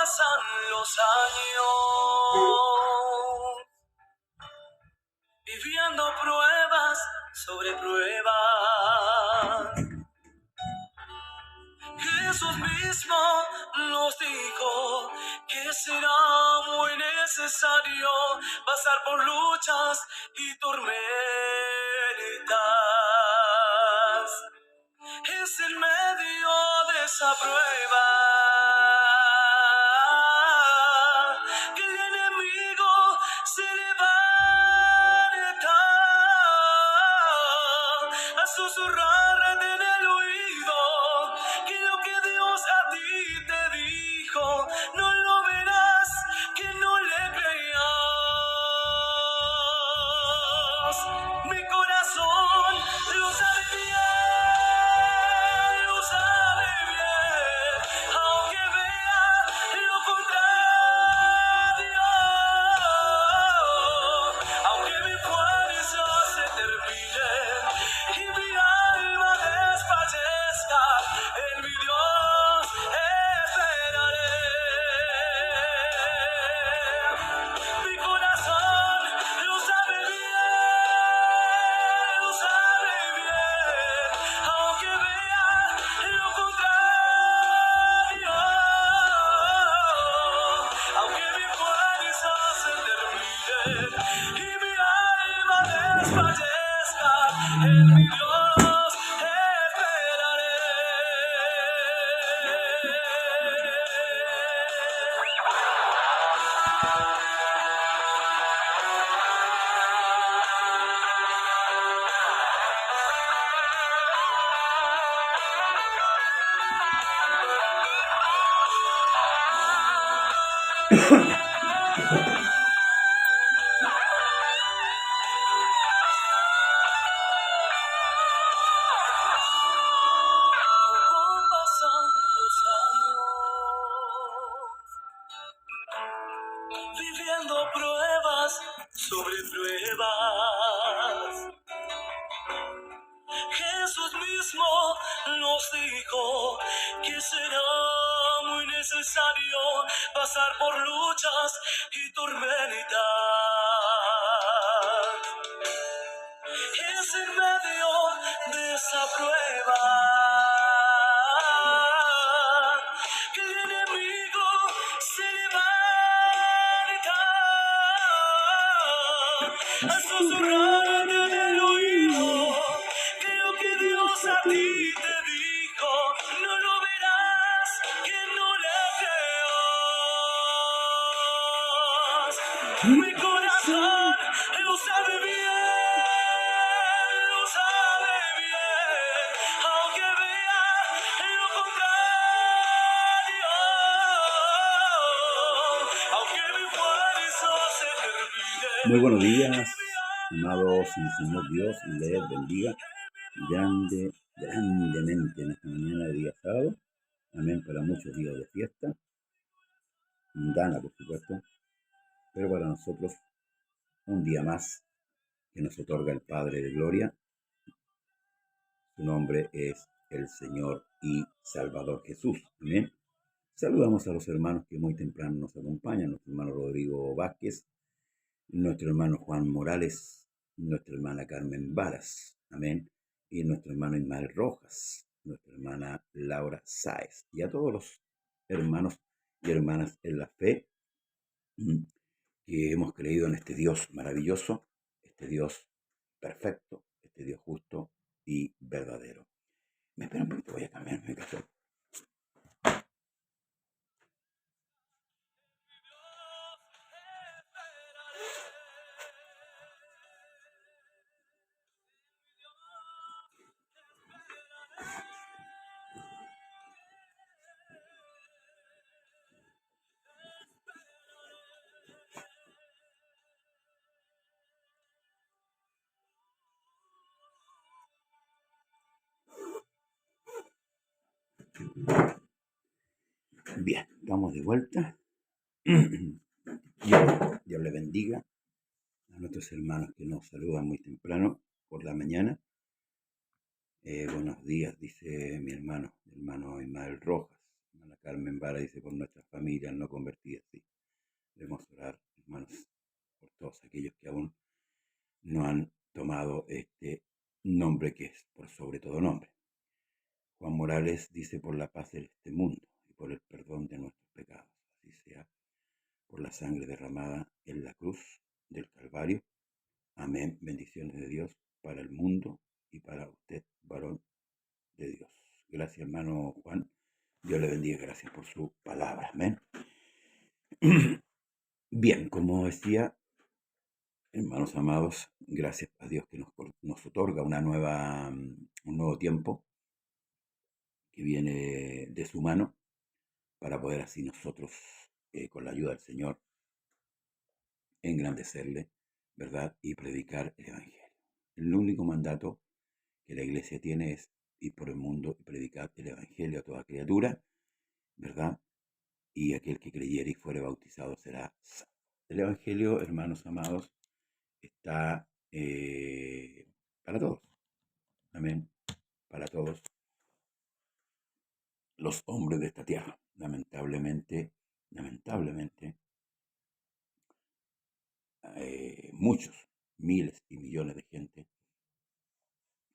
pasan los años, viviendo pruebas sobre pruebas. Jesús mismo nos dijo que será muy necesario pasar por luchas y tormentas. Es en medio de esa prueba que el enemigo se levanta a susurrarte en el oído que lo que Dios a ti te dijo no lo verás, que no le creas. Mi corazón lo sabe bien, lo sabe bien, aunque vea lo contrario, aunque mi fuerza se termine y mi alma desfallezca, en mi Dios esperaré. Mi corazón lo sabe bien, aunque vea lo contrario, aunque mi fuerza se termine y mi alma desfallezca, en mi Dios esperaré. Como pasan los años, viviendo pruebas sobre pruebas. Jesús mismo nos dijo que será muy necesario pasar por luchas y tormentas. Es en medio de esa prueba que el enemigo se levanta a susurrarte en el oído que lo que Dios a ti te dijo no lo verás, que no le creas. Mi corazón lo sabe bien, aunque vea lo contrario, aunque mi fuerza se termine. Muy buenos días, amados, y el Señor Dios les bendiga grandemente en esta mañana de día sábado. Amén, para muchos días de fiesta, mundana por supuesto, pero para nosotros un día más que nos otorga el Padre de Gloria. Su nombre es el Señor y Salvador Jesús. Amén. Saludamos a los hermanos que muy temprano nos acompañan, nuestro hermano Rodrigo Vázquez, nuestro hermano Juan Morales, nuestra hermana Carmen Varas, amén, y nuestro hermano Ismael Rojas, nuestra hermana Laura Sáez, y a todos los hermanos y hermanas en la fe que hemos creído en este Dios maravilloso, este Dios perfecto, este Dios justo y verdadero. Me espera un poquito, voy a cambiar mi café. Bien, estamos de vuelta. Dios le bendiga a nuestros hermanos que nos saludan muy temprano por la mañana. Buenos días, dice mi hermano Ismael Rojas. Hermana Carmen Vara dice, por nuestras familias no convertidas, sí. Debemos orar, hermanos, por todos aquellos que aún no han tomado este nombre que es por sobre todo nombre. Juan Morales dice, por la paz de este mundo y por el perdón de nuestros pecados, así sea, por la sangre derramada en la cruz del Calvario. Amén. Bendiciones de Dios para el mundo y para usted, varón de Dios. Gracias, hermano Juan. Dios le bendiga. Gracias por su palabra. Amén. Bien, como decía, hermanos amados, gracias a Dios que nos otorga un nuevo tiempo que viene de su mano para poder así nosotros, con la ayuda del Señor, engrandecerle, ¿verdad? Y predicar el Evangelio. El único mandato que la iglesia tiene es ir por el mundo y predicar el Evangelio a toda criatura, ¿verdad? Y aquel que creyere y fuere bautizado será salvo. El Evangelio, hermanos amados, está para todos. Amén. Para todos los hombres de esta tierra. Lamentablemente, muchos, miles y millones de gente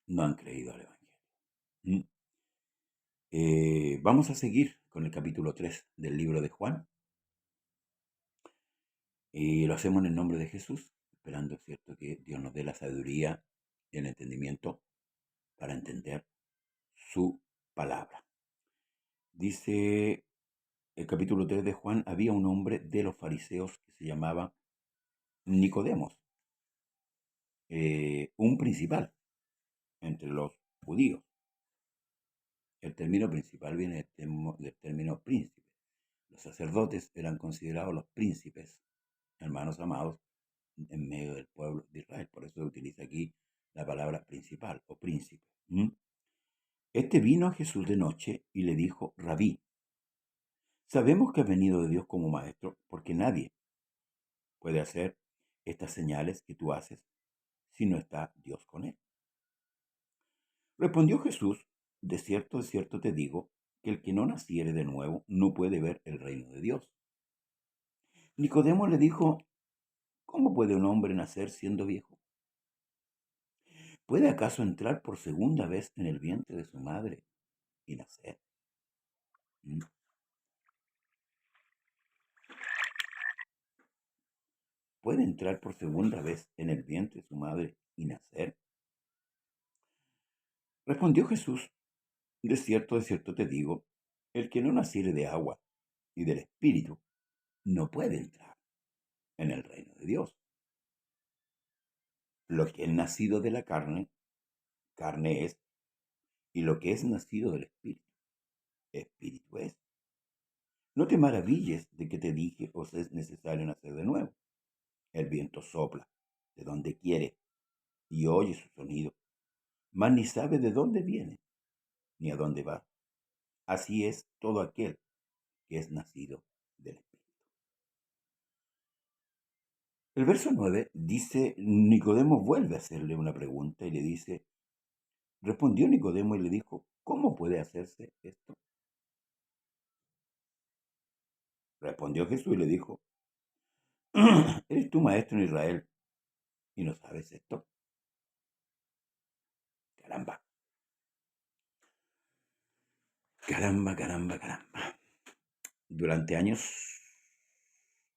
no han creído al Evangelio. Vamos a seguir con el capítulo 3 del libro de Juan. Y lo hacemos en el nombre de Jesús, esperando, ¿cierto?, que Dios nos dé la sabiduría y el entendimiento para entender su palabra. Dice el capítulo 3 de Juan, había un hombre de los fariseos que se llamaba Nicodemos, un principal entre los judíos. El término principal viene del término príncipe. Los sacerdotes eran considerados los príncipes, hermanos amados, en medio del pueblo de Israel. Por eso se utiliza aquí la palabra principal o príncipe. Este vino a Jesús de noche y le dijo, Rabí, sabemos que has venido de Dios como maestro, porque nadie puede hacer estas señales que tú haces si no está Dios con él. Respondió Jesús, de cierto te digo, que el que no naciere de nuevo no puede ver el reino de Dios. Nicodemo le dijo, ¿cómo puede un hombre nacer siendo viejo? ¿Puede acaso entrar por segunda vez en el vientre de su madre y nacer? ¿Puede entrar por segunda vez en el vientre de su madre y nacer? Respondió Jesús, de cierto te digo, el que no naciere de agua y del Espíritu no puede entrar en el reino de Dios. Lo que es nacido de la carne, carne es, y lo que es nacido del Espíritu, Espíritu es. No te maravilles de que te dije, os es necesario nacer de nuevo. El viento sopla de donde quiere y oye su sonido, mas ni sabe de dónde viene ni a dónde va. Así es todo aquel que es nacido del Espíritu. El verso 9 dice, Nicodemo vuelve a hacerle una pregunta y le dice, respondió Nicodemo y le dijo, ¿cómo puede hacerse esto? Respondió Jesús y le dijo, ¿eres tú maestro en Israel y no sabes esto? Caramba. Durante años,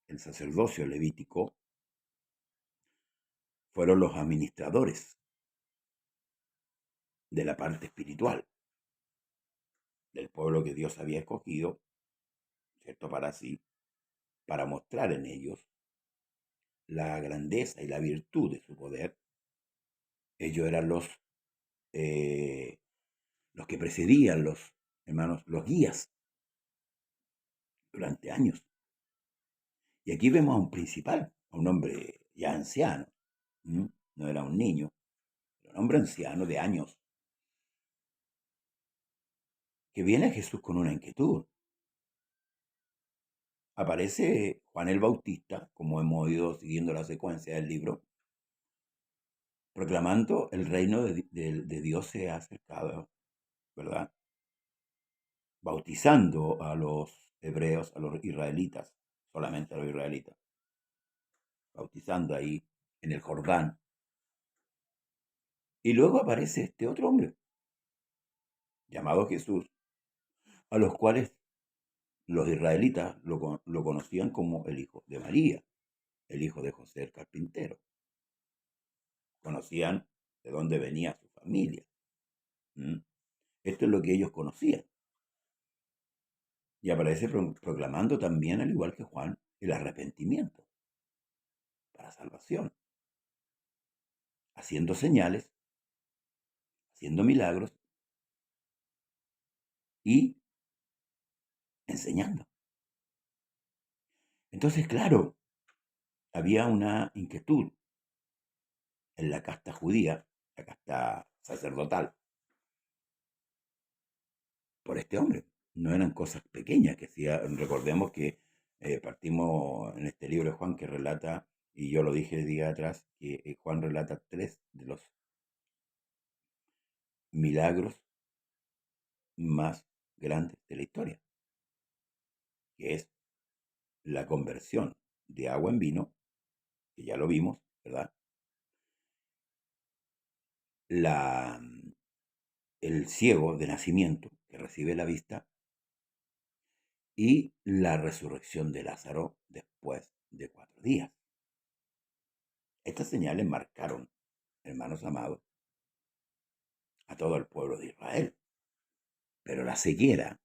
el sacerdocio levítico fueron los administradores de la parte espiritual del pueblo que Dios había escogido, ¿cierto? Para mostrar en ellos la grandeza y la virtud de su poder. Ellos eran los que precedían, los hermanos, los guías durante años. Y aquí vemos a un principal, a un hombre ya anciano, no era un niño, era un hombre anciano de años, que viene a Jesús con una inquietud. Aparece Juan el Bautista, como hemos ido siguiendo la secuencia del libro, proclamando el reino de Dios se ha acercado, ¿verdad? bautizando a los hebreos, a los israelitas, solamente a los israelitas, bautizando ahí en el Jordán. Y luego aparece este otro hombre, llamado Jesús, a los cuales los israelitas lo conocían como el hijo de María, el hijo de José el carpintero. Conocían de dónde venía su familia. Esto es lo que ellos conocían. Y aparece proclamando también, al igual que Juan, el arrepentimiento para salvación, haciendo señales, haciendo milagros y enseñando. Entonces, claro, había una inquietud en la casta judía, la casta sacerdotal, por este hombre. No eran cosas pequeñas que hacía. Recordemos que partimos en este libro de Juan que relata, y yo lo dije el día atrás, que Juan relata 3 de los milagros más grandes de la historia, que es la conversión de agua en vino, que ya lo vimos, ¿verdad? El ciego de nacimiento que recibe la vista y la resurrección de Lázaro después de 4 días. Estas señales marcaron, hermanos amados, a todo el pueblo de Israel. Pero la ceguera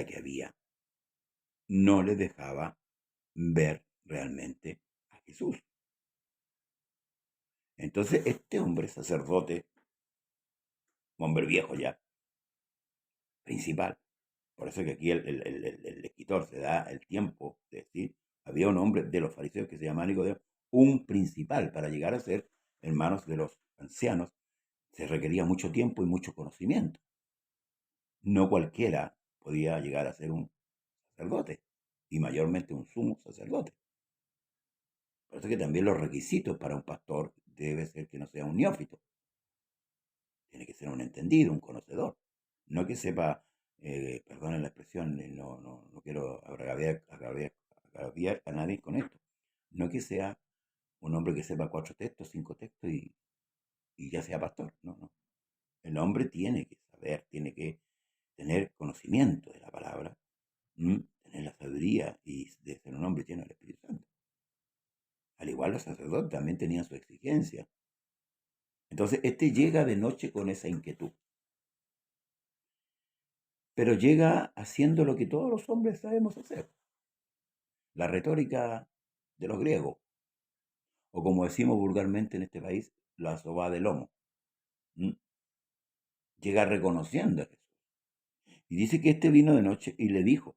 que había, no les dejaba ver realmente a Jesús. Entonces este hombre sacerdote, hombre viejo ya, principal, por eso que aquí el escritor se da el tiempo de decir, había un hombre de los fariseos que se llamaba Nicodemo, un principal, para llegar a ser hermanos de los ancianos, se requería mucho tiempo y mucho conocimiento. No cualquiera podía llegar a ser un sacerdote, y mayormente un sumo sacerdote. Por eso que también los requisitos para un pastor debe ser que no sea un neófito. Tiene que ser un entendido, un conocedor. No que sepa, perdonen la expresión, no quiero agraviar a nadie con esto. No que sea un hombre que sepa 4 textos, 5 textos y ya sea pastor. No. El hombre tiene que saber, tiene que tener conocimiento de la palabra, tener la sabiduría y de ser un hombre lleno del Espíritu Santo. Al igual los sacerdotes también tenían su exigencia. Entonces, este llega de noche con esa inquietud. Pero llega haciendo lo que todos los hombres sabemos hacer. La retórica de los griegos. O como decimos vulgarmente en este país, la soba de lomo. Llega reconociendo a Jesús. Y dice que este vino de noche y le dijo,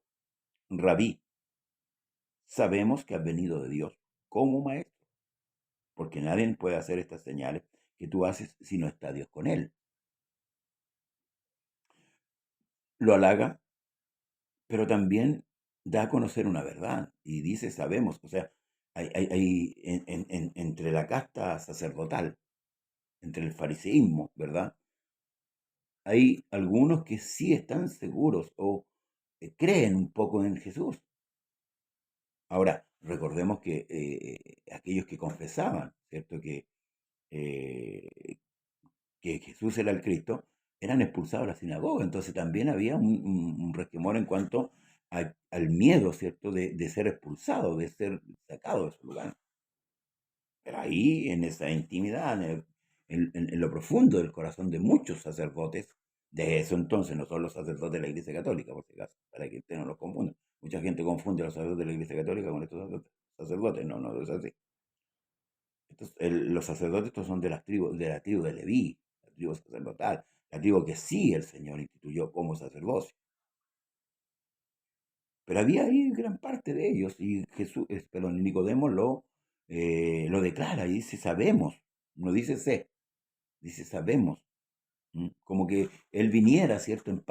Rabí, sabemos que has venido de Dios como maestro, porque nadie puede hacer estas señales que tú haces si no está Dios con él. Lo halaga, pero también da a conocer una verdad y dice, sabemos, o sea, hay entre la casta sacerdotal, entre el fariseísmo, ¿verdad? Hay algunos que sí están seguros o creen un poco en Jesús. Ahora, recordemos que aquellos que confesaban, ¿cierto? Que Jesús era el Cristo, eran expulsados de la sinagoga. Entonces también había un resquemor en cuanto al miedo, ¿cierto? De ser expulsado, de ser sacado de su lugar. Pero ahí, en esa intimidad, en lo profundo del corazón de muchos sacerdotes, de eso entonces, no son los sacerdotes de la Iglesia Católica, por si acaso, para que usted no los confunda. Mucha gente confunde a los sacerdotes de la Iglesia Católica con estos sacerdotes. No es así. Los sacerdotes estos son de la tribu de Leví, la tribu sacerdotal, la tribu que sí el Señor instituyó como sacerdocio. Pero había ahí gran parte de ellos y Nicodemo lo declara y dice sabemos, no dice sé, dice sabemos. Como que él viniera, ¿cierto? De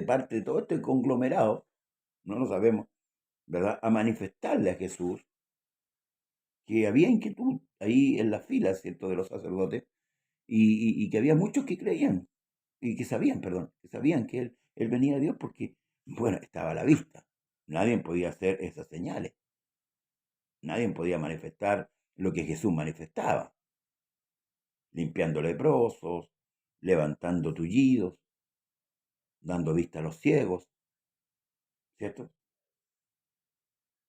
parte de todo este conglomerado, no lo sabemos, ¿verdad? A manifestarle a Jesús que había inquietud ahí en las filas, ¿cierto? De los sacerdotes y que había muchos que creían y que sabían, perdón, que sabían que él él venía a Dios porque, bueno, estaba a la vista. Nadie podía hacer esas señales. Nadie podía manifestar lo que Jesús manifestaba, limpiando leprosos, levantando tullidos, dando vista a los ciegos, ¿cierto?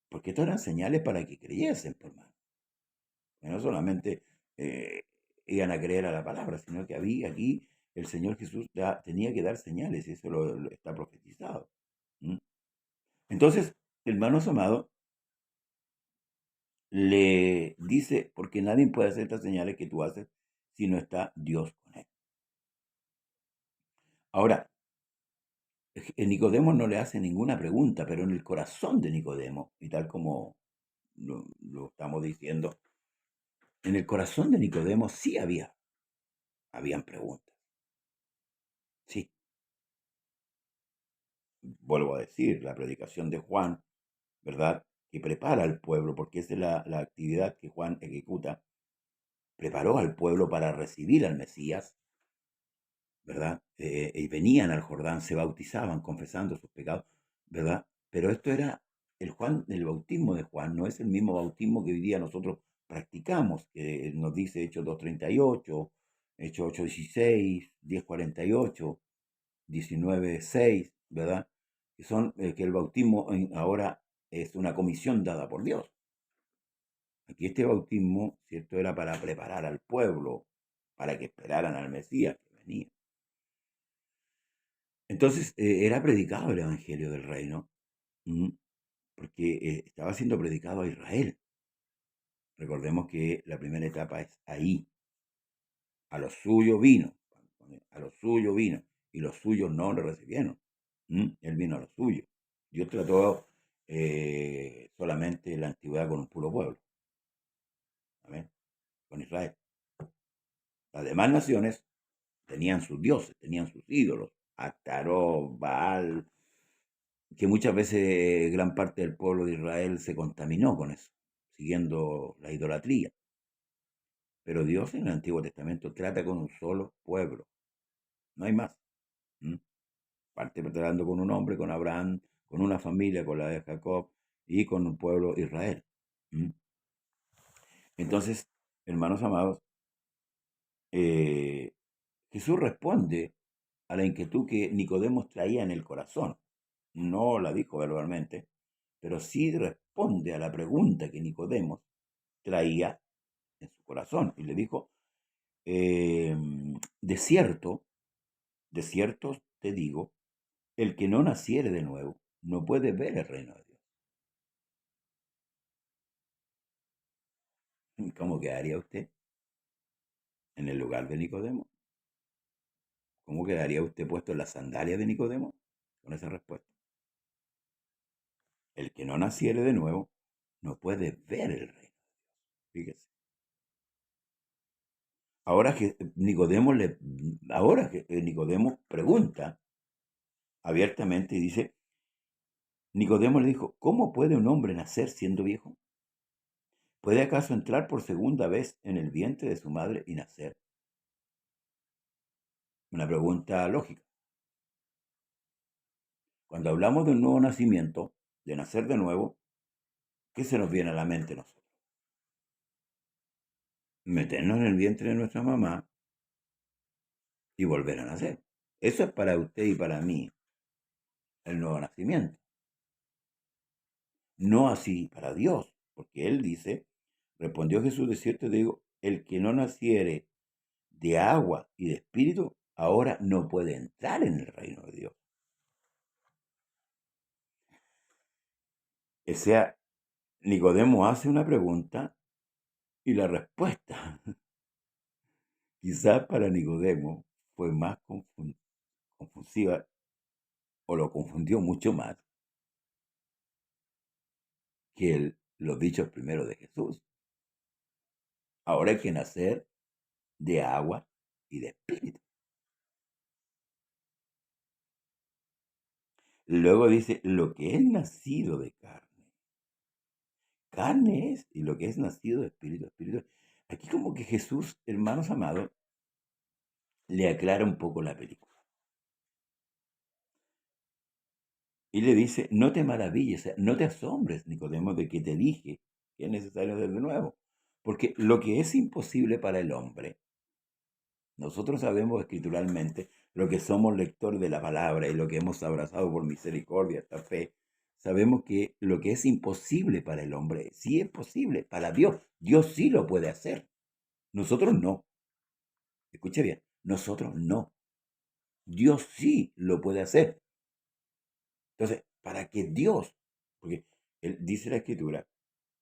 Porque estas eran señales para que creyesen, por hermano. Que no solamente iban a creer a la palabra, sino que había aquí el Señor Jesús tenía que dar señales, y eso lo está profetizado. ¿Mm? Entonces, hermanos amados, le dice, porque nadie puede hacer estas señales que tú haces si no está Dios con él. Ahora, Nicodemo no le hace ninguna pregunta, pero en el corazón de Nicodemo, y tal como lo estamos diciendo, en el corazón de Nicodemo sí habían preguntas. Sí, vuelvo a decir, la predicación de Juan, ¿verdad? Que prepara al pueblo, porque esa es la actividad que Juan ejecuta, preparó al pueblo para recibir al Mesías, ¿verdad? Y venían al Jordán, se bautizaban confesando sus pecados, ¿verdad? Pero esto era el bautismo de Juan, no es el mismo bautismo que hoy día nosotros practicamos, que nos dice Hechos 2:38, Hechos 8:16, 10:48, 19:6, ¿verdad? Que son que el bautismo ahora es una comisión dada por Dios. Aquí este bautismo, ¿cierto? Era para preparar al pueblo, para que esperaran al Mesías que venía. Entonces era predicado el Evangelio del Reino, porque estaba siendo predicado a Israel. Recordemos que la primera etapa es ahí. A los suyos vino, a los suyos vino, y los suyos no le recibieron. Él vino a los suyos. Dios trató solamente en la antigüedad con un puro pueblo. ¿Amén? Con Israel. Las demás naciones tenían sus dioses, tenían sus ídolos, Astarot, Baal, que muchas veces gran parte del pueblo de Israel se contaminó con eso, siguiendo la idolatría. Pero Dios en el Antiguo Testamento trata con un solo pueblo, no hay más. Parte tratando con un hombre, con Abraham, con una familia, con la de Jacob y con un pueblo Israel. Entonces, hermanos amados, Jesús responde a la inquietud que Nicodemo traía en el corazón. No la dijo verbalmente, pero sí responde a la pregunta que Nicodemo traía en su corazón. Y le dijo, de cierto te digo, el que no naciere de nuevo no puede ver el reino de Dios. ¿Cómo quedaría usted en el lugar de Nicodemo? ¿Cómo quedaría usted puesto en las sandalias de Nicodemo con esa respuesta? El que no naciere de nuevo no puede ver el reino de Dios. Fíjese. Ahora que Nicodemo pregunta abiertamente y dice, Nicodemo le dijo, ¿cómo puede un hombre nacer siendo viejo? ¿Puede acaso entrar por segunda vez en el vientre de su madre y nacer? Una pregunta lógica. Cuando hablamos de un nuevo nacimiento, de nacer de nuevo, ¿qué se nos viene a la mente a nosotros? Meternos en el vientre de nuestra mamá y volver a nacer. Eso es para usted y para mí el nuevo nacimiento. No así para Dios, porque Él dice, respondió Jesús, de cierto te digo, el que no naciere de agua y de espíritu, ahora no puede entrar en el reino de Dios. O sea, Nicodemo hace una pregunta y la respuesta, quizás para Nicodemo, fue más confusiva o lo confundió mucho más que los dichos primeros de Jesús. Ahora hay que nacer de agua y de espíritu. Luego dice, lo que es nacido de carne es, y lo que es nacido de espíritu, espíritu. Aquí como que Jesús, hermanos amados, le aclara un poco la película. Y le dice, no te maravilles, o sea, no te asombres, Nicodemo, de que te dije que es necesario hacer de nuevo. Porque lo que es imposible para el hombre, nosotros sabemos escrituralmente, lo que somos lectores de la palabra y lo que hemos abrazado por misericordia esta fe, sabemos que lo que es imposible para el hombre, sí es posible para Dios. Dios sí lo puede hacer. Nosotros no. Escuche bien, nosotros no. Dios sí lo puede hacer. Entonces, para que Dios, porque dice la Escritura,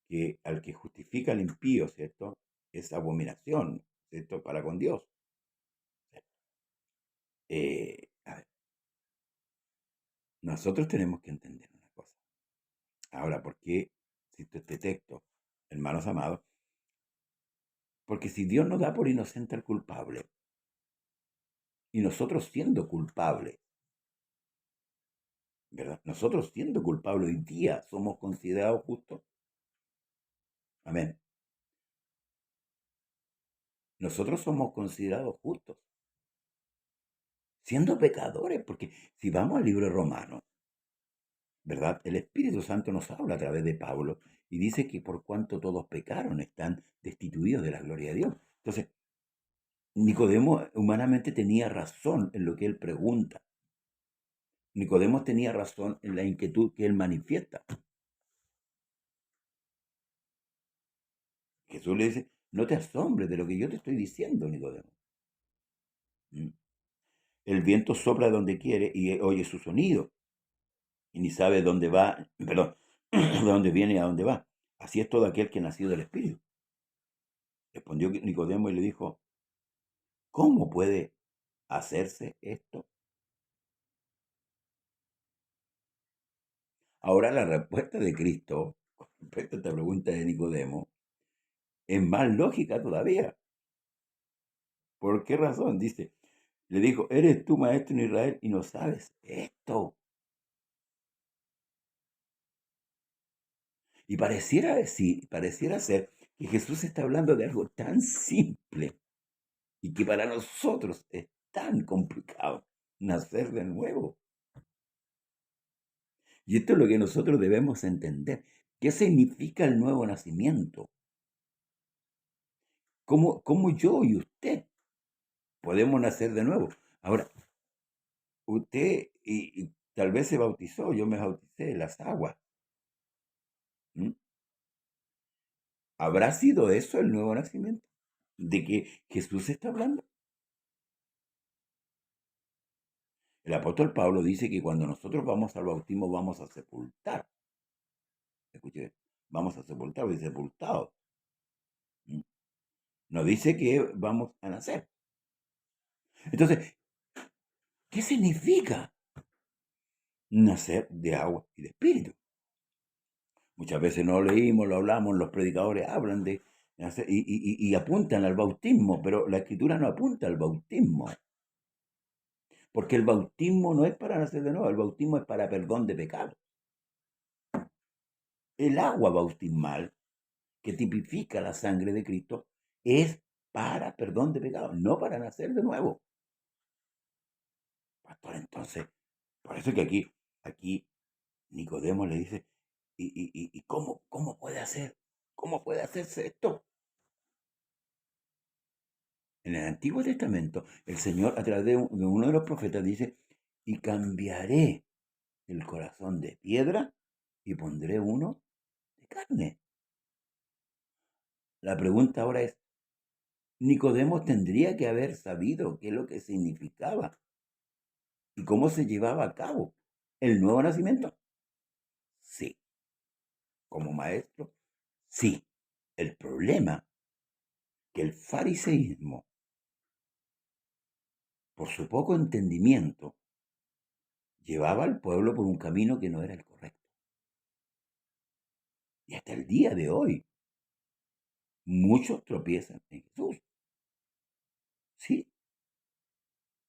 que al que justifica al impío, ¿cierto? Es abominación, ¿cierto? Para con Dios. A ver, nosotros tenemos que entender una cosa. Ahora, ¿por qué cito este texto, hermanos amados? Porque si Dios no da por inocente al culpable, y nosotros siendo culpables, ¿verdad? Nosotros siendo culpables hoy día somos considerados justos. Amén. Nosotros somos considerados justos, siendo pecadores, porque si vamos al libro romano, ¿verdad? El Espíritu Santo nos habla a través de Pablo y dice que por cuanto todos pecaron están destituidos de la gloria de Dios. Entonces, Nicodemo humanamente tenía razón en lo que él pregunta. Nicodemo tenía razón en la inquietud que él manifiesta. Jesús le dice, no te asombres de lo que yo te estoy diciendo, Nicodemo. ¿Mm? El viento sopla donde quiere y oye su sonido y ni sabe dónde va, perdón, de dónde viene y a dónde va. Así es todo aquel que ha nacido del Espíritu. Respondió Nicodemo y le dijo, ¿cómo puede hacerse esto? Ahora la respuesta de Cristo con respecto a esta pregunta de Nicodemo es más lógica todavía. ¿Por qué razón? Dice, le dijo, ¿eres tú maestro en Israel y no sabes esto? Y pareciera decir, pareciera ser que Jesús está hablando de algo tan simple y que para nosotros es tan complicado nacer de nuevo. Y esto es lo que nosotros debemos entender. ¿Qué significa el nuevo nacimiento? ¿Cómo yo y usted podemos nacer de nuevo? Ahora, usted y tal vez se bautizó, yo me bauticé en las aguas. ¿Mm? ¿Habrá sido eso el nuevo nacimiento? ¿De que Jesús está hablando? El apóstol Pablo dice que cuando nosotros vamos al bautismo vamos a sepultar. Escuche, vamos a sepultar, o sepultados. ¿Mm? No dice que vamos a nacer. Entonces, ¿qué significa nacer de agua y de espíritu? Muchas veces no leímos, lo hablamos, los predicadores hablan de nacer y apuntan al bautismo, pero la Escritura no apunta al bautismo. Porque el bautismo no es para nacer de nuevo, el bautismo es para perdón de pecados. El agua bautismal, que tipifica la sangre de Cristo, es para perdón de pecados, no para nacer de nuevo. Pastor, entonces, por eso que aquí Nicodemo le dice, ¿y cómo puede hacer? ¿Cómo puede hacerse esto? En el Antiguo Testamento, el Señor, a través de uno de los profetas, dice, y cambiaré el corazón de piedra y pondré uno de carne. La pregunta ahora es, Nicodemo tendría que haber sabido qué es lo que significaba y cómo se llevaba a cabo el nuevo nacimiento. Sí, como maestro, sí. El problema que el fariseísmo, por su poco entendimiento, llevaba al pueblo por un camino que no era el correcto. Y hasta el día de hoy, muchos tropiezan en Jesús. Sí.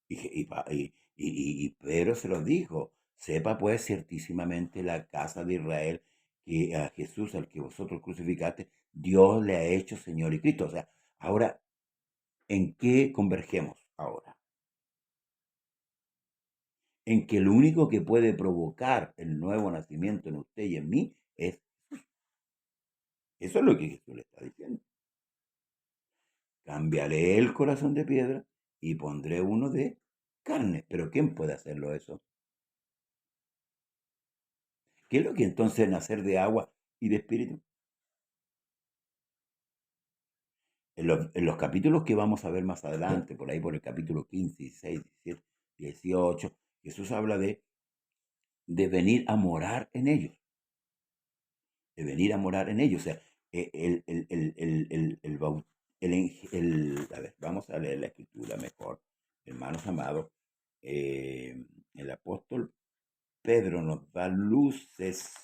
Y Pedro se los dijo, sepa pues ciertísimamente la casa de Israel que a Jesús, al que vosotros crucificaste, Dios le ha hecho Señor y Cristo. O sea, ahora, ¿en qué convergemos ahora? en que lo único que puede provocar el nuevo nacimiento en usted y en mí es Jesús. Eso es lo que Jesús le está diciendo. Cambiaré el corazón de piedra y pondré uno de carne. Pero ¿quién puede hacerlo eso? ¿Qué es lo que entonces es nacer de agua y de espíritu? En los capítulos que vamos a ver más adelante, por ahí por el capítulo 15, 16, 17, 18, Jesús habla de venir a morar en ellos, de venir a morar en ellos. O sea, a ver, vamos a leer la escritura mejor, hermanos amados. El apóstol Pedro nos da luces,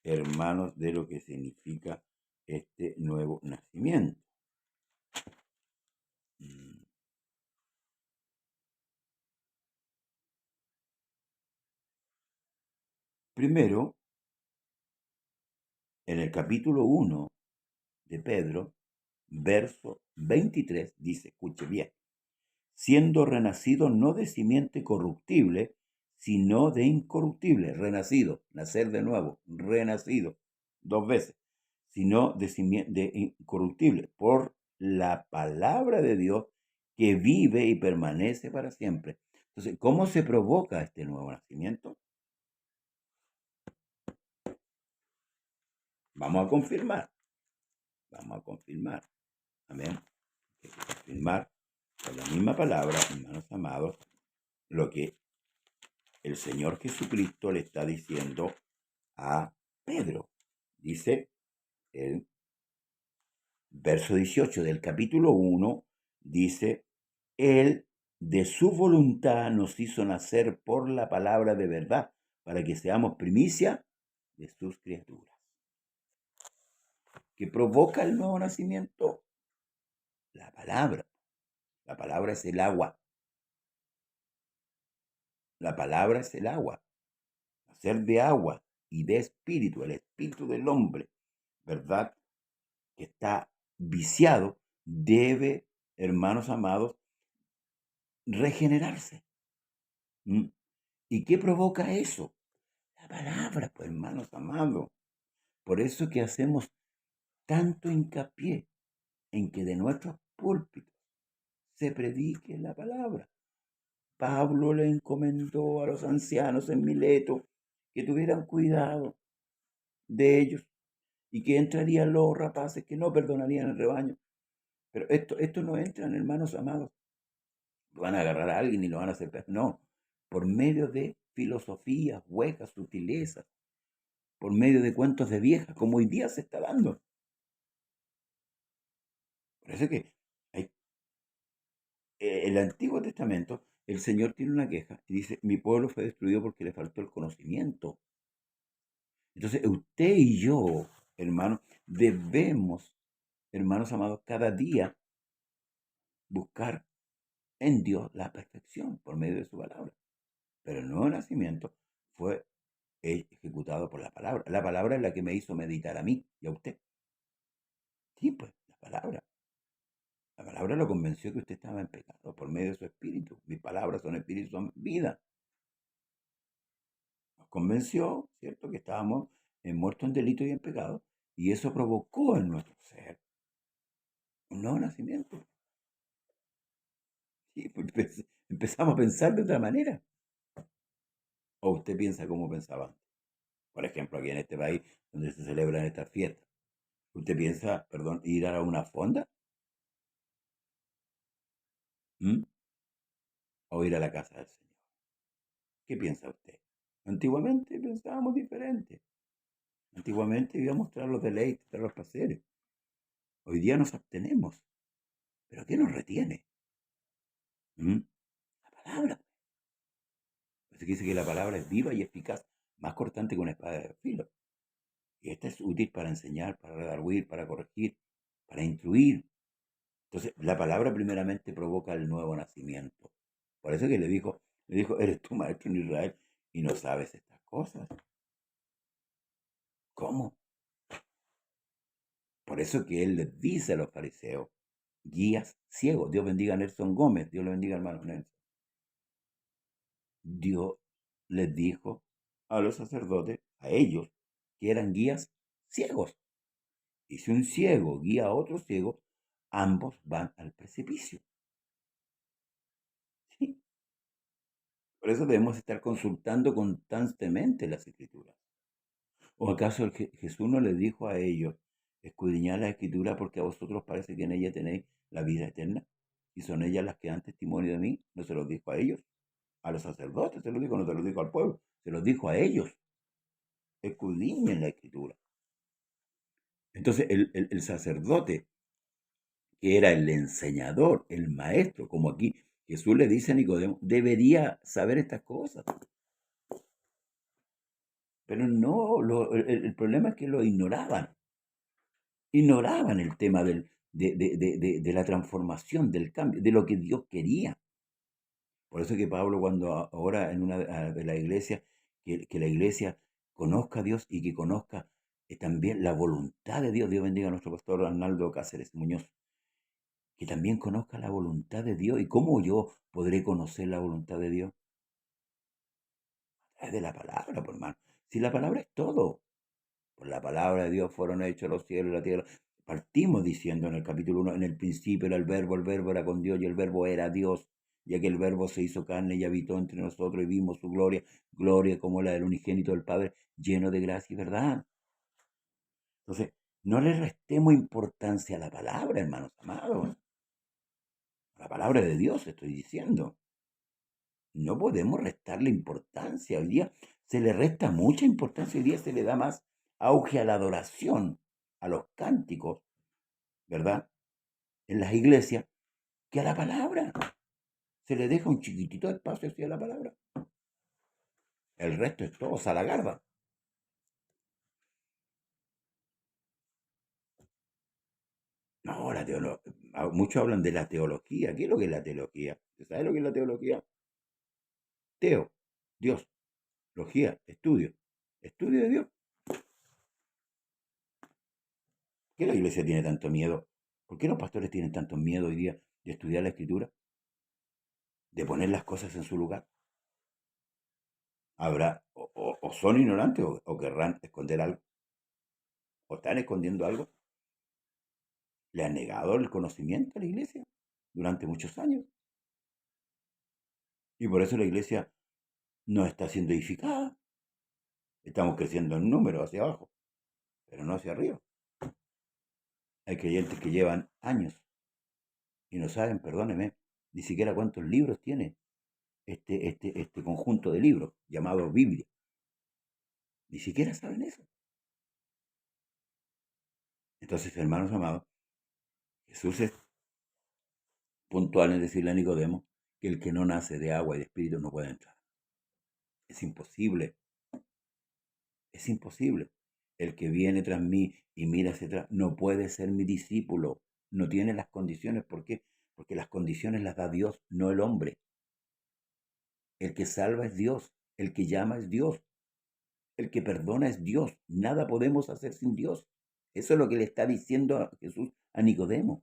hermanos, de lo que significa este nuevo nacimiento. Primero, en el capítulo 1 de Pedro, verso 23, dice, escuche bien, siendo renacido no de simiente corruptible, sino de incorruptible, renacido, nacer de nuevo, renacido, dos veces, sino de incorruptible, por la palabra de Dios que vive y permanece para siempre. Entonces, ¿cómo se provoca este nuevo nacimiento? Vamos a confirmar, amén. Hay que confirmar con la misma palabra, hermanos amados, lo que el Señor Jesucristo le está diciendo a Pedro. Dice el verso 18 del capítulo 1, dice, Él de su voluntad nos hizo nacer por la palabra de verdad, para que seamos primicia de sus criaturas. ¿Qué provoca el nuevo nacimiento? La palabra. La palabra es el agua. La palabra es el agua. Nacer de agua y de espíritu, el espíritu del hombre, ¿verdad? Que está viciado, debe, hermanos amados, regenerarse. ¿Y qué provoca eso? La palabra, pues, hermanos amados. Por eso que hacemos tanto hincapié en que de nuestros púlpitos se predique la palabra. Pablo le encomendó a los ancianos en Mileto que tuvieran cuidado de ellos y que entrarían los rapaces que no perdonarían el rebaño. Pero esto no entran, hermanos amados. Van a agarrar a alguien y lo van a hacer. No, por medio de filosofías, huecas, sutilezas, por medio de cuentos de viejas, como hoy día se está dando. Por eso que en el Antiguo Testamento, el Señor tiene una queja y dice, mi pueblo fue destruido porque le faltó el conocimiento. Entonces, usted y yo, hermanos, debemos, hermanos amados, cada día buscar en Dios la perfección por medio de su palabra. Pero el nuevo nacimiento fue ejecutado por la palabra. La palabra es la que me hizo meditar a mí y a usted. Sí, pues, la palabra. La palabra lo convenció que usted estaba en pecado por medio de su espíritu. Mis palabras son espíritu, son vida. Nos convenció, ¿cierto?, que estábamos muertos en delito y en pecado. Y eso provocó en nuestro ser un nuevo nacimiento. Sí, pues, empezamos a pensar de otra manera. ¿O usted piensa como pensaba antes? Por ejemplo, aquí en este país, donde se celebran estas fiestas. ¿Usted piensa, perdón, ir a una fonda? ¿Mm? ¿O ir a la casa del Señor? ¿Qué piensa usted? Antiguamente pensábamos diferente. Antiguamente íbamos a mostrar los deleites, tras los placeres. Hoy día nos abstenemos. ¿Pero qué nos retiene? La palabra. Así que dice que la palabra es viva y eficaz, más cortante que una espada de filo. Y esta es útil para enseñar, para redarguir, para corregir, para instruir. Entonces, la palabra primeramente provoca el nuevo nacimiento. Por eso que le dijo, eres tu maestro en Israel y no sabes estas cosas. ¿Cómo? Por eso que él les dice a los fariseos, guías ciegos. Dios bendiga a Nelson Gómez, Dios le bendiga, hermano Nelson. Dios les dijo a los sacerdotes, a ellos, que eran guías ciegos. Y si un ciego guía a otro ciego, ambos van al precipicio. ¿Sí? Por eso debemos estar consultando constantemente las Escrituras. ¿O acaso Jesús no les dijo a ellos, escudriñad la Escritura porque a vosotros parece que en ella tenéis la vida eterna? Y son ellas las que dan testimonio de mí. ¿No se los dijo a ellos? A los sacerdotes se los dijo, no se los dijo al pueblo, se los dijo a ellos. Escudriñen la Escritura. Entonces el sacerdote, que era el enseñador, el maestro, como aquí Jesús le dice a Nicodemo, debería saber estas cosas. Pero no, el problema es que lo ignoraban. Ignoraban el tema de la transformación, del cambio, de lo que Dios quería. Por eso que Pablo, cuando ahora en una de la iglesia, que la iglesia conozca a Dios y que conozca también la voluntad de Dios. Dios bendiga a nuestro pastor Arnaldo Cáceres Muñoz. Que también conozca la voluntad de Dios. ¿Y cómo yo podré conocer la voluntad de Dios? A través de la palabra, por hermano. Si la palabra es todo. Por la palabra de Dios fueron hechos los cielos y la tierra. Partimos diciendo en el capítulo 1, en el principio era el verbo era con Dios y el verbo era Dios, ya que el verbo se hizo carne y habitó entre nosotros y vimos su gloria, gloria como la del unigénito del Padre, lleno de gracia y verdad. Entonces, no le restemos importancia a la palabra, hermanos amados. A la palabra de Dios estoy diciendo. No podemos restarle importancia. Hoy día se le resta mucha importancia, hoy día se le da más auge a la adoración, a los cánticos, ¿verdad? En las iglesias, que a la palabra. Se le deja un chiquitito espacio así a la palabra. El resto es todo salagarda. No, muchos hablan de la teología. ¿Qué es lo que es la teología? ¿Usted sabe lo que es la teología? Teo, Dios. Logía, estudio. Estudio de Dios. ¿Por qué la iglesia tiene tanto miedo? ¿Por qué los pastores tienen tanto miedo hoy día de estudiar la escritura? De poner las cosas en su lugar. Habrá, o son ignorantes o querrán esconder algo. O están escondiendo algo. Le han negado el conocimiento a la iglesia durante muchos años. Y por eso la iglesia no está siendo edificada. Estamos creciendo en número hacia abajo, pero no hacia arriba. Hay creyentes que llevan años y no saben, perdóneme, ni siquiera cuántos libros tiene este conjunto de libros llamado Biblia. Ni siquiera saben eso. Entonces, hermanos amados, Jesús es puntual en decirle a Nicodemo que el que no nace de agua y de espíritu no puede entrar. Es imposible. Es imposible. El que viene tras mí y mira hacia atrás no puede ser mi discípulo. No tiene las condiciones. ¿Por qué? Porque las condiciones las da Dios, no el hombre. El que salva es Dios. El que llama es Dios. El que perdona es Dios. Nada podemos hacer sin Dios. Eso es lo que le está diciendo a Jesús a Nicodemo.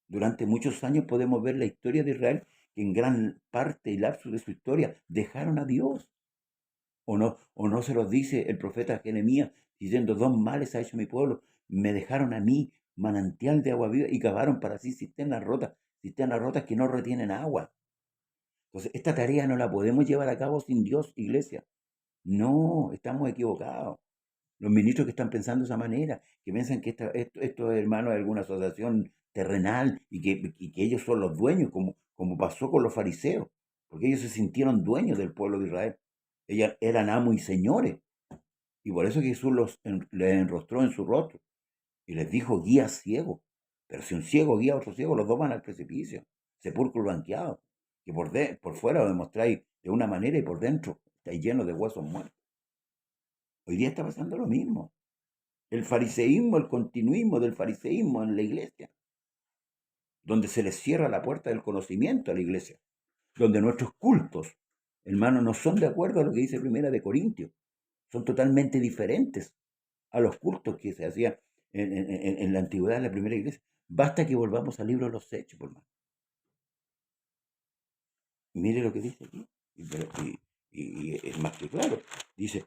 Durante muchos años podemos ver la historia de Israel, que en gran parte y lapso de su historia dejaron a Dios. O no se los dice el profeta Jeremías, diciendo, dos males ha hecho mi pueblo, me dejaron a mí manantial de agua viva y cavaron para sí cisternas rotas que no retienen agua. Entonces, esta tarea no la podemos llevar a cabo sin Dios, iglesia. No, estamos equivocados. Los ministros que están pensando de esa manera, que piensan que estos hermanos de alguna asociación terrenal y que ellos son los dueños, como pasó con los fariseos, porque ellos se sintieron dueños del pueblo de Israel. Ellos eran amos y señores. Y por eso Jesús les enrostró en su rostro y les dijo, guía ciego. Pero si un ciego guía a otro ciego, los dos van al precipicio, sepulcro blanqueado, que por fuera lo demostráis de una manera y por dentro estáis llenos de huesos muertos. Hoy día está pasando lo mismo. El fariseísmo, el continuismo del fariseísmo en la iglesia, donde se les cierra la puerta del conocimiento a la iglesia, donde nuestros cultos, hermanos, no son de acuerdo a lo que dice Primera de Corintios, son totalmente diferentes a los cultos que se hacían en la antigüedad de la primera iglesia. Basta que volvamos al libro de los Hechos, por más. Mire lo que dice aquí. y es más que claro. Dice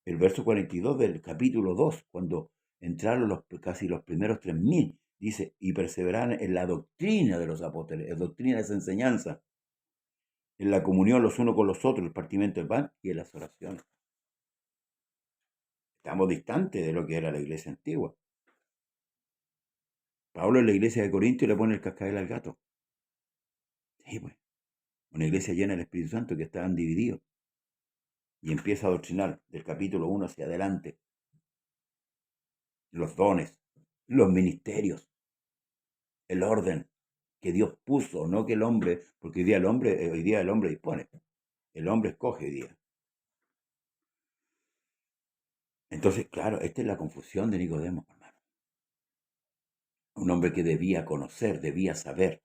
el verso 42 del capítulo 2, cuando entraron casi los primeros 3000, dice, y perseveraron en la doctrina de los apóstoles, la doctrina de esa enseñanza, en la comunión los unos con los otros, el partimiento del pan y en las oraciones. Estamos distantes de lo que era la iglesia antigua. Pablo en la iglesia de Corinto le pone el cascabel al gato. Sí, pues. Una iglesia llena del Espíritu Santo que estaban divididos. Y empieza a adoctrinar del capítulo 1 hacia adelante. Los dones, los ministerios, el orden que Dios puso, no que el hombre, porque hoy día el hombre dispone. El hombre escoge hoy día. Entonces, claro, esta es la confusión de Nicodemo, hermano. Un hombre que debía conocer, debía saber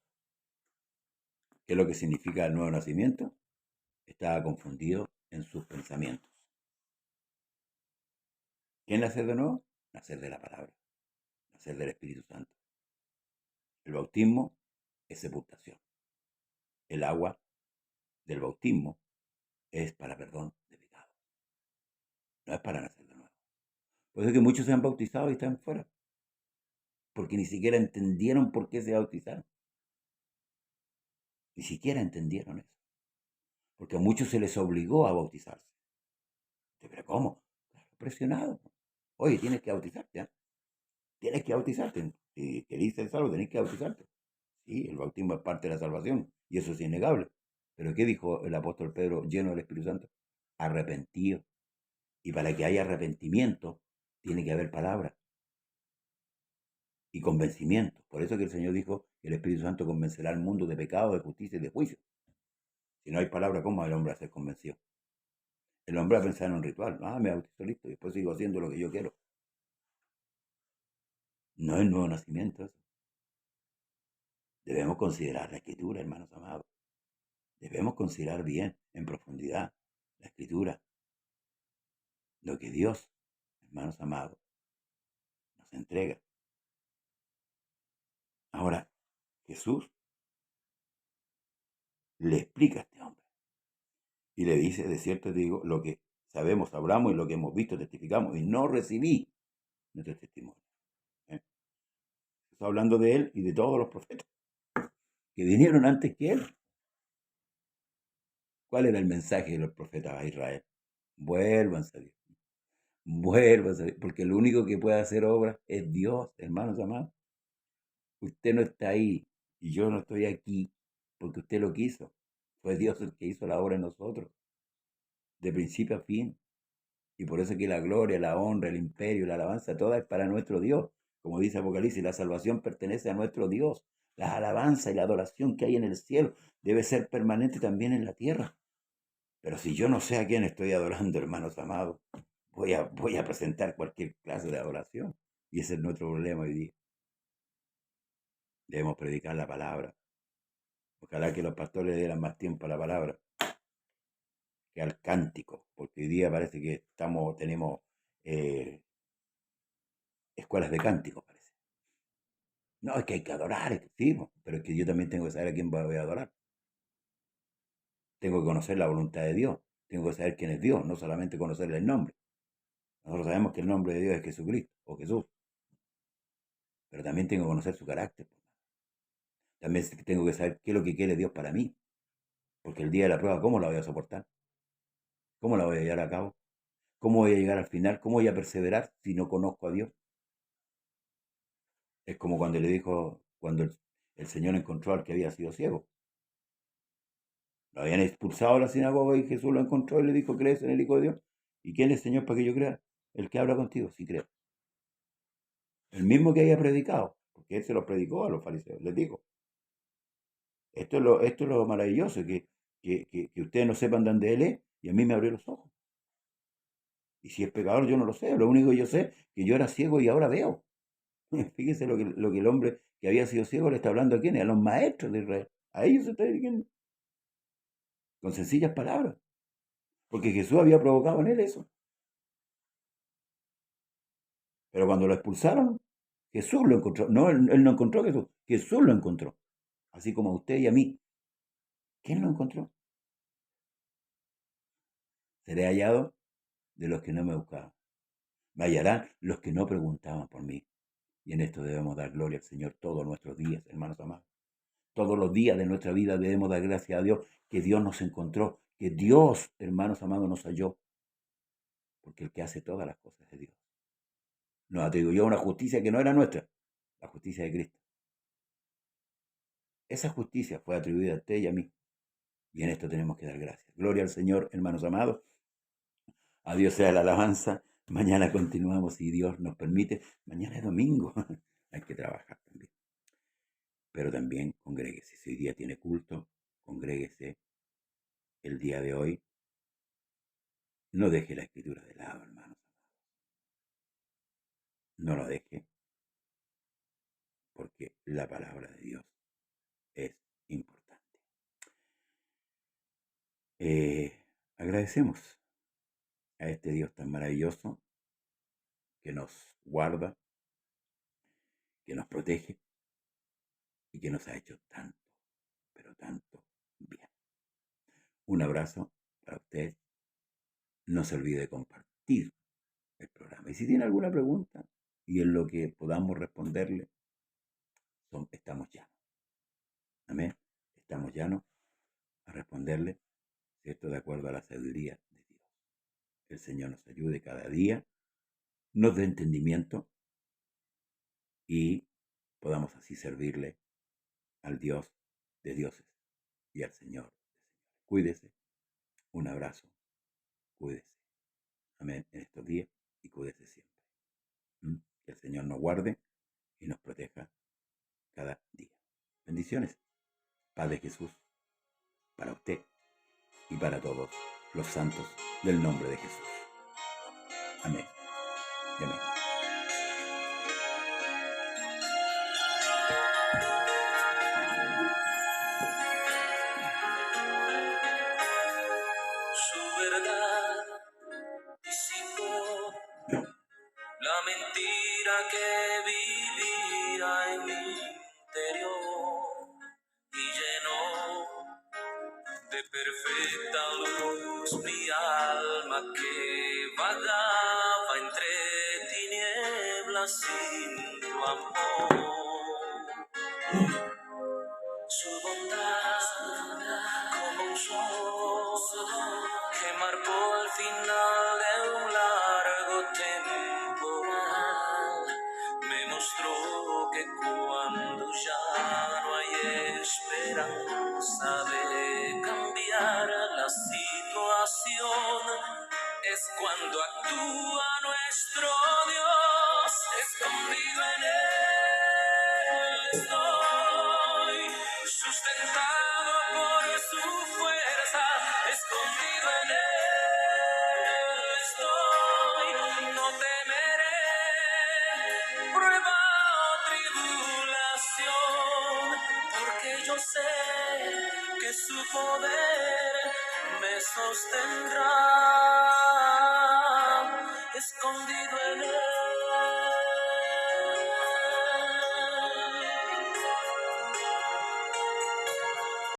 qué es lo que significa el nuevo nacimiento, estaba confundido en sus pensamientos. ¿Qué es nacer de nuevo? Nacer de la palabra, nacer del Espíritu Santo. El bautismo es sepultación. El agua del bautismo es para perdón de pecados. No es para nacer de nuevo. Por eso es que muchos se han bautizado y están fuera. Porque ni siquiera entendieron por qué se bautizaron. Ni siquiera entendieron eso. Porque a muchos se les obligó a bautizarse. ¿Pero cómo? Presionado. Oye, tienes que bautizarte. ¿Eh? Tienes que bautizarte. Si querés ser salvo, tenés que bautizarte. Sí, el bautismo es parte de la salvación. Y eso es innegable. Pero ¿qué dijo el apóstol Pedro lleno del Espíritu Santo? Arrepentido. Y para que haya arrepentimiento, tiene que haber palabra. Y convencimiento. Por eso que el Señor dijo que el Espíritu Santo convencerá al mundo de pecado, de justicia y de juicio. Si no hay palabra, ¿cómo va el hombre a ser convencido? El hombre va a pensar en un ritual. Me bautizo, listo. Y después sigo haciendo lo que yo quiero. No es el nuevo nacimiento eso. Debemos considerar la Escritura, hermanos amados. Debemos considerar bien, en profundidad, la Escritura. Lo que Dios, hermanos amados, nos entrega. Ahora, Jesús le explica a este hombre. Y le dice, de cierto te digo, lo que sabemos, hablamos y lo que hemos visto, testificamos. Y no recibí nuestro testimonio. Está hablando de él y de todos los profetas que vinieron antes que él. ¿Cuál era el mensaje de los profetas a Israel? Vuélvanse a Dios. Vuélvanse a Dios. Porque el único que puede hacer obras es Dios, hermanos amados. Usted no está ahí y yo no estoy aquí porque usted lo quiso. Fue Dios el que hizo la obra en nosotros, de principio a fin. Y por eso que la gloria, la honra, el imperio, la alabanza, toda es para nuestro Dios. Como dice Apocalipsis, la salvación pertenece a nuestro Dios. La alabanza y la adoración que hay en el cielo debe ser permanente también en la tierra. Pero si yo no sé a quién estoy adorando, hermanos amados, voy a presentar cualquier clase de adoración. Y ese es nuestro problema hoy día. Debemos predicar la palabra. Ojalá que los pastores le dieran más tiempo a la palabra que al cántico, porque hoy día parece que tenemos escuelas de cántico, parece. No, es que hay que adorar, sí, pero es que yo también tengo que saber a quién voy a adorar. Tengo que conocer la voluntad de Dios, tengo que saber quién es Dios, no solamente conocerle el nombre. Nosotros sabemos que el nombre de Dios es Jesucristo o Jesús, pero también tengo que conocer su carácter. También tengo que saber qué es lo que quiere Dios para mí, porque el día de la prueba, ¿cómo la voy a soportar? ¿Cómo la voy a llevar a cabo? ¿Cómo voy a llegar al final? ¿Cómo voy a perseverar si no conozco a Dios? Es como cuando le dijo, cuando el Señor encontró al que había sido ciego. Lo habían expulsado de la sinagoga y Jesús lo encontró y le dijo, ¿crees en el Hijo de Dios? ¿Y quién es el Señor para que yo crea? El que habla contigo, sí creo. El mismo que había predicado, porque él se lo predicó a los fariseos, les dijo. Esto es lo maravilloso, que ustedes no sepan dónde Él es, y a mí me abrió los ojos. Y si es pecador, yo no lo sé. Lo único que yo sé es que yo era ciego y ahora veo. Fíjense lo que el hombre que había sido ciego le está hablando a quiénes, a los maestros de Israel. A ellos se está dirigiendo. Con sencillas palabras. Porque Jesús había provocado en él eso. Pero cuando lo expulsaron, Jesús lo encontró. No, él no encontró a Jesús. Jesús lo encontró. Así como a usted y a mí. ¿Quién lo encontró? Seré hallado de los que no me buscaban. Me hallarán los que no preguntaban por mí. Y en esto debemos dar gloria al Señor todos nuestros días, hermanos amados. Todos los días de nuestra vida debemos dar gracias a Dios que Dios nos encontró, que Dios, hermanos amados, nos halló. Porque el que hace todas las cosas es Dios. Nos atribuyó una justicia que no era nuestra, la justicia de Cristo. Esa justicia fue atribuida a usted y a mí. Y en esto tenemos que dar gracias. Gloria al Señor, hermanos amados. A Dios sea la alabanza. Mañana continuamos, si Dios nos permite. Mañana es domingo. Hay que trabajar también. Pero también congréguese. Si hoy día tiene culto, congréguese el día de hoy. No deje la escritura de lado, hermanos. No lo deje. Porque la palabra de Dios es importante. Agradecemos a este Dios tan maravilloso que nos guarda, que nos protege y que nos ha hecho tanto, pero tanto bien. Un abrazo para usted. No se olvide de compartir el programa. Y si tiene alguna pregunta y en lo que podamos responderle, estamos llanos. Amén. Estamos llanos a responderle, ¿cierto? De acuerdo a la sabiduría de Dios. El Señor nos ayude cada día, nos dé entendimiento y podamos así servirle al Dios de dioses y al Señor de señores. Cuídese. Un abrazo. Cuídese. Amén. En estos días y cuídese siempre. Que el Señor nos guarde y nos proteja cada día. Bendiciones. Paz de Jesús para usted y para todos los santos del nombre de Jesús. Amén. Y amén. Su verdad disipó la mentira que vivía en mi interior y llenó de perfecta luz mi alma que vagaba entre tinieblas sin tu amor. Su bondad como un sol que marcó el final de un largo temporal, me mostró que cuando ya no hay esperanza de cambiar la situación, es cuando actúa nuestro Dios. Escondido en Él estoy, sustentado por su fuerza. Escondido en Él estoy, no temeré prueba o tribulación, porque yo sé que su poder me sostendrá. Escondido en Él